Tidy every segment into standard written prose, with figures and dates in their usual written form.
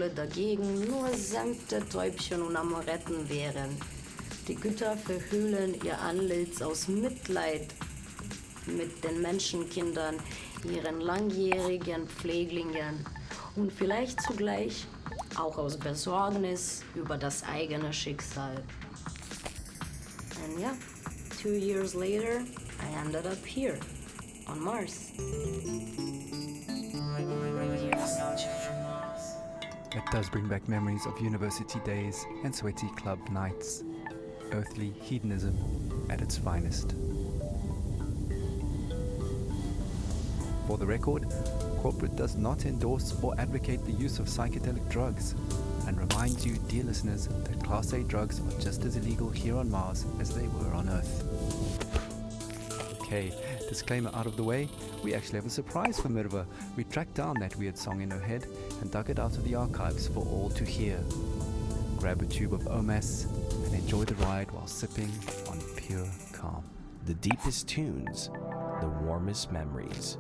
Symbole dagegen nur sanfte Täubchen und Amoretten wären. Die Götter verhüllen ihr Antlitz aus Mitleid mit den Menschenkindern, ihren langjährigen Pfleglingen und vielleicht zugleich auch aus Besorgnis über das eigene Schicksal. And yeah, 2 years later, I ended up here, on Mars. That does bring back memories of university days and sweaty club nights. Earthly hedonism at its finest. For the record, corporate does not endorse or advocate the use of psychedelic drugs, and reminds you, dear listeners, that Class A drugs are just as illegal here on Mars as they were on Earth. Okay, disclaimer out of the way, we actually have a surprise for Mirva. We tracked down that weird song in her head and dug it out of the archives for all to hear. Grab a tube of OMAS and enjoy the ride while sipping on pure calm. The deepest tunes, the warmest memories.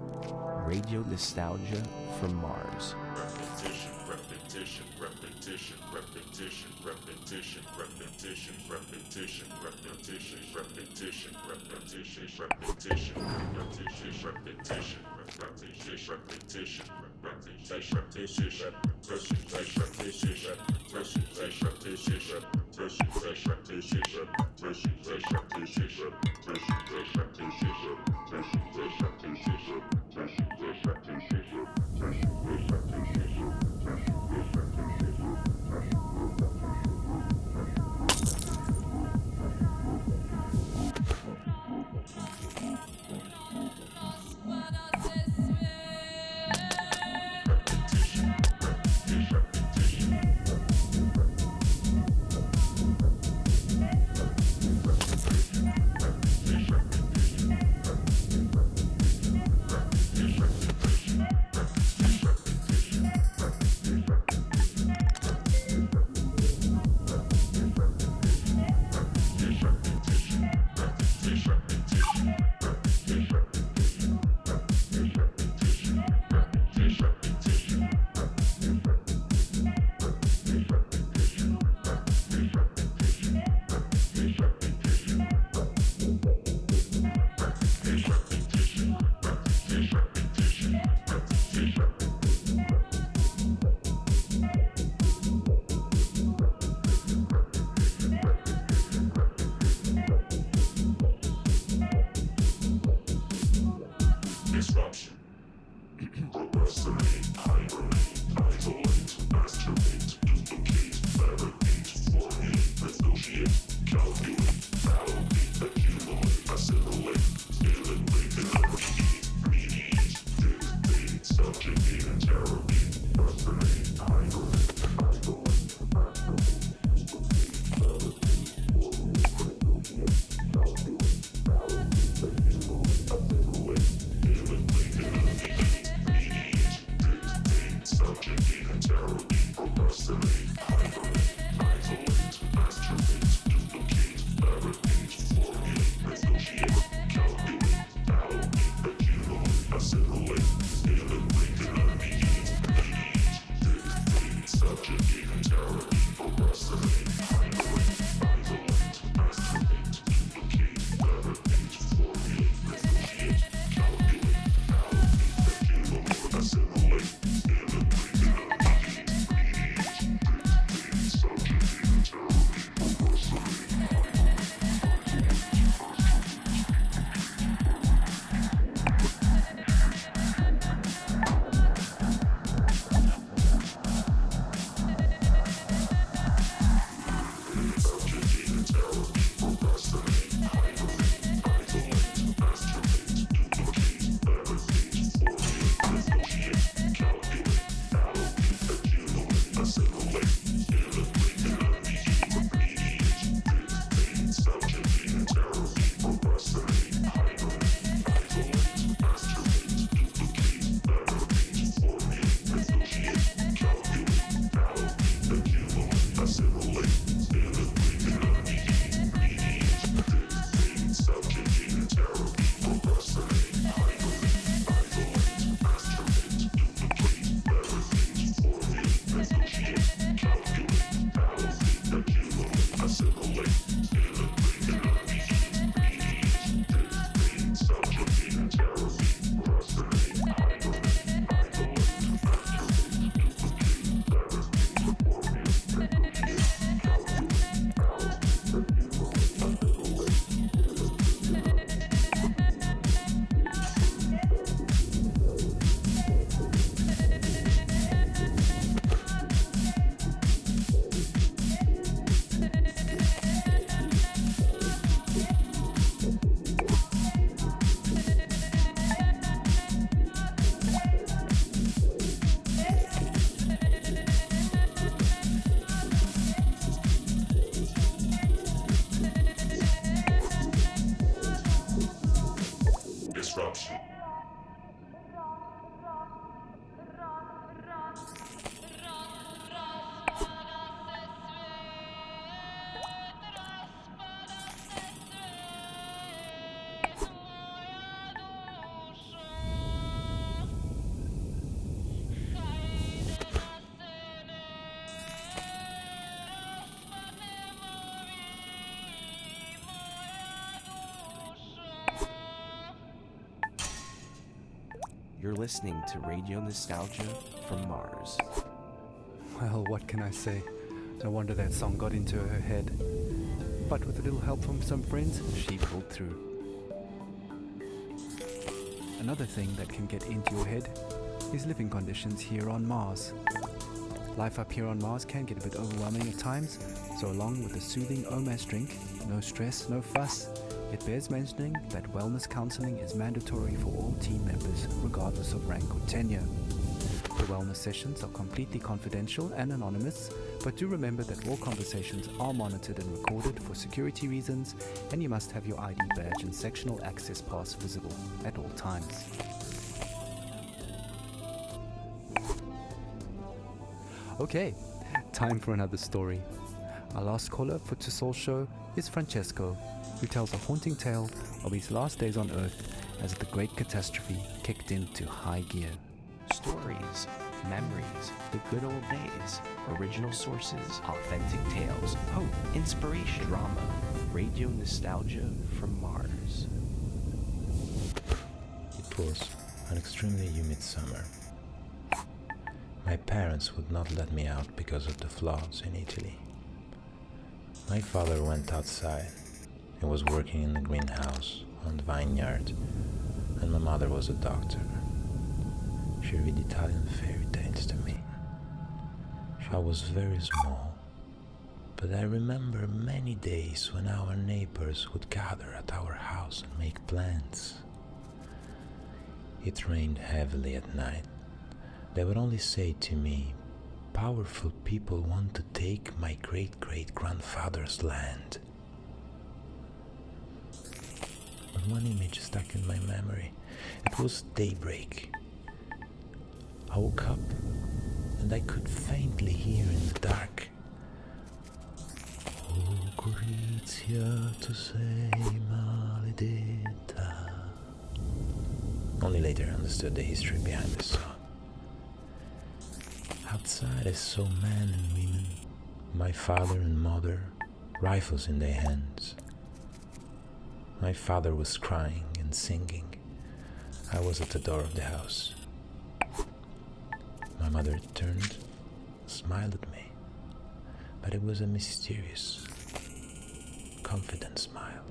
Radio nostalgia from Mars. Repetition, repetition, repetition, repetition, repetition, repetition, repetition, repetition, repetition, repetition, repetition, repetition, repetition, repetition, Disruption. You're listening to Radio Nostalgia from Mars. Well, what can I say? No wonder that song got into her head. But with a little help from some friends, she pulled through. Another thing that can get into your head is living conditions here on Mars. Life up here on Mars can get a bit overwhelming at times, so along with a soothing OMAS drink, no stress, no fuss, it bears mentioning that wellness counseling is mandatory for all team members, regardless of rank or tenure. The wellness sessions are completely confidential and anonymous, but do remember that all conversations are monitored and recorded for security reasons, and you must have your ID badge and sectional access pass visible at all times. Okay, time for another story. Our last caller for Tussol's show is Francesco, who tells a haunting tale of his last days on Earth as the Great Catastrophe kicked into high gear. Stories, memories, the good old days, original sources, authentic tales, hope, inspiration, drama, radio nostalgia from Mars. It was an extremely humid summer. My parents would not let me out because of the floods in Italy. My father went outside. He was working in the greenhouse on the vineyard, and my mother was a doctor. She read Italian fairy tales to me. I was very small, but I remember many days when our neighbors would gather at our house and make plans. It rained heavily at night. They would only say to me, "Powerful people want to take my great-great-grandfather's land." But one image stuck in my memory. It was daybreak. I woke up and I could faintly hear in the dark, "Oh, Gorizia, tu sei maledetta." Only later I understood the history behind this song. Outside I saw men and women, my father and mother, rifles in their hands. My father was crying and singing. I was at the door of the house. My mother turned, smiled at me, but it was a mysterious, confident smile.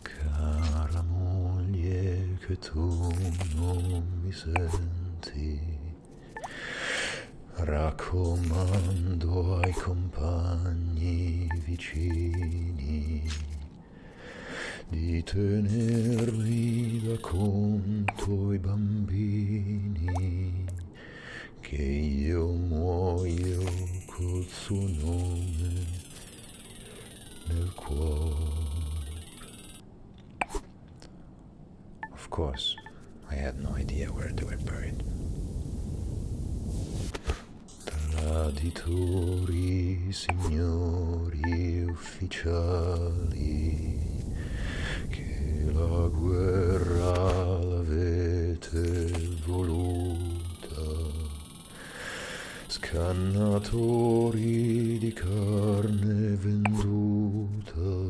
Cara moglie, che tu non mi senti, raccomando ai compagni vicini di tenermi da conto i bambini, che io muoio col suo nome nel cuore. Of course, I had no idea where they were buried. Traditori, signori ufficiali, che la guerra l'avete voluta, Scannatori di carne venduta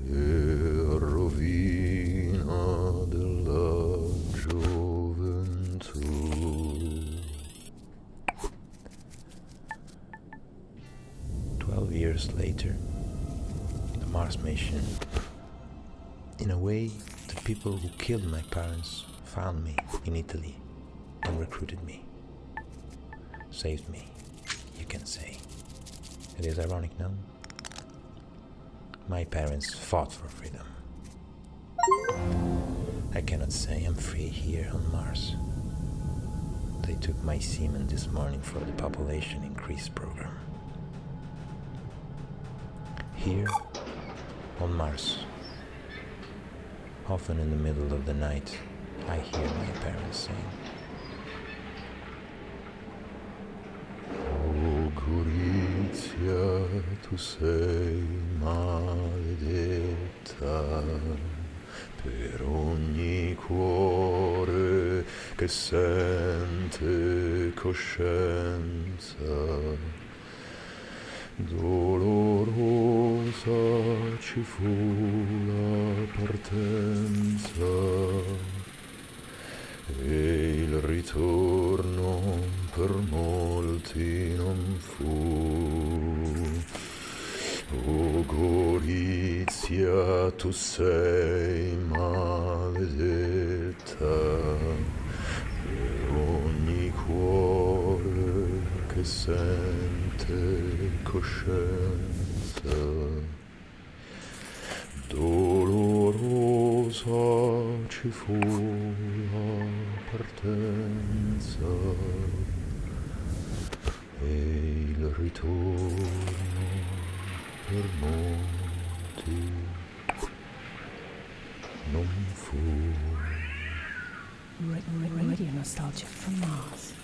e rovina della gioventù. 12 years later, the Mars mission. In a way, the people who killed my parents found me in Italy and recruited me. Saved me, you can say. It is ironic now. My parents fought for freedom. I cannot say I'm free here on Mars. They took my semen this morning for the population increase program. Here, on Mars, often in the middle of the night, I hear my parents saying, "Oh Gorizia, tu sei maledetta per ogni cuore che sente coscienza. Dolorosa ci fu la partenza e il ritorno per molti non fu. O Gorizia, tu sei maledetta per ogni cuore che sente coscienza. Dolorosa ci fu la partenza e il ritorno per molti non fu." Radio nostalgia from Mars.